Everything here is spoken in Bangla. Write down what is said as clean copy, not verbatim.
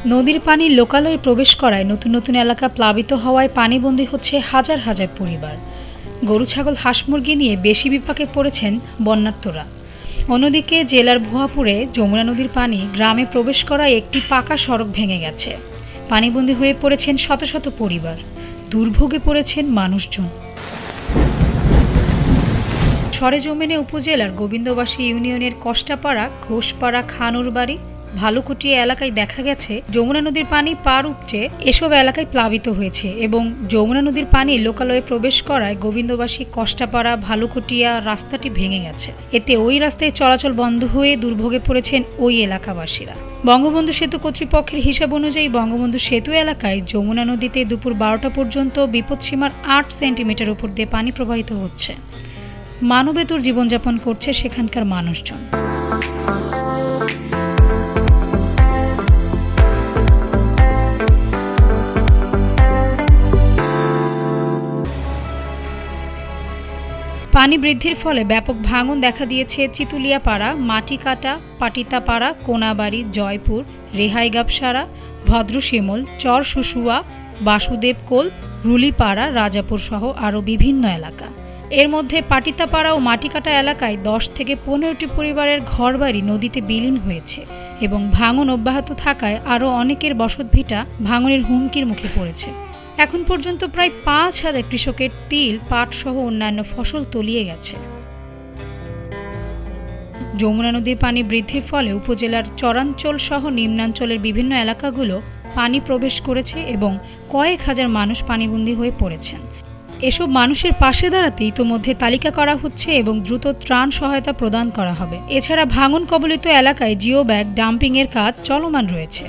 নদীর পানি লোকালয়ে প্রবেশ করায় নতুন নতুন এলাকা প্লাবিত হওয়ায় পানিবন্দী হচ্ছে হাজার হাজার পরিবার। গরু ছাগল হাঁস মুরগি নিয়ে বেশি বিপাকে পড়েছেন বন্যার্তরা। অন্যদিকে জেলার ভুয়াপুরে যমুনা নদীর পানি গ্রামে প্রবেশ করায় একটি পাকা সড়ক ভেঙে গেছে। পানিবন্দী হয়ে পড়েছেন শত শত পরিবার, দুর্ভোগে পড়েছেন মানুষজন। সরেজমিনে উপজেলার গোবিন্দবাসী ইউনিয়নের কষ্টাপাড়া, ঘোষপাড়া, খানুরবাড়ি, ভালুকুটিয়া এলাকায় দেখা গেছে যমুনা নদীর পানি পার উপচে এসব এলাকায় প্লাবিত হয়েছে এবং যমুনা নদীর পানি লোকালয়ে প্রবেশ করায় গোবিন্দবাসী, কষ্টাপাড়া, ভালুকুটিয়া রাস্তাটি ভেঙে গেছে। এতে ওই রাস্তায় চলাচল বন্ধ হয়ে দুর্ভোগে পড়েছেন ওই এলাকাবাসীরা। বঙ্গবন্ধু সেতু কর্তৃপক্ষের হিসাব অনুযায়ী বঙ্গবন্ধু সেতু এলাকায় যমুনা নদীতে দুপুর 12টা পর্যন্ত বিপদসীমার 8 সেন্টিমিটার উপর দিয়ে পানি প্রবাহিত হচ্ছে। মানবেতর জীবনযাপন করছে সেখানকার মানুষজন। পানি বৃদ্ধির ফলে ব্যাপক ভাঙন দেখা দিয়েছে চিতুলিয়াপাড়া, মাটিকাটা, পাটিতাপাড়া, কোনাবাড়ি, জয়পুর, রেহাইগাবসারা, ভদ্রশিমল, চর শুশুয়া, বাসুদেবকোল, রুলিপাড়া, রাজাপুর সহ আরও বিভিন্ন এলাকা। এর মধ্যে পাটিতাপাড়া ও মাটিকাটা এলাকায় 10 থেকে 15টি পরিবারের ঘরবাড়ি নদীতে বিলীন হয়েছে এবং ভাঙন অব্যাহত থাকায় আরও অনেকের বসতভিটা ভাঙনের হুমকির মুখে পড়েছে। এখন পর্যন্ত প্রায় 5,000 কৃষকের তিল, পাট সহ অন্যান্য ফসল তলিয়ে গেছে। যমুনা নদীর পানি বৃদ্ধির ফলে উপজেলার চরাঞ্চল সহ নিম্নাঞ্চলের বিভিন্ন এলাকাগুলো পানি প্রবেশ করেছে এবং কয়েক হাজার মানুষ পানিবন্দী হয়ে পড়েছেন। এসব মানুষের পাশে দাঁড়াতে ইতোমধ্যে তালিকা করা হচ্ছে এবং দ্রুত ত্রাণ সহায়তা প্রদান করা হবে। এছাড়া ভাঙন কবলিত এলাকায় জিও ব্যাগ ডাম্পিংয়ের কাজ চলমান রয়েছে।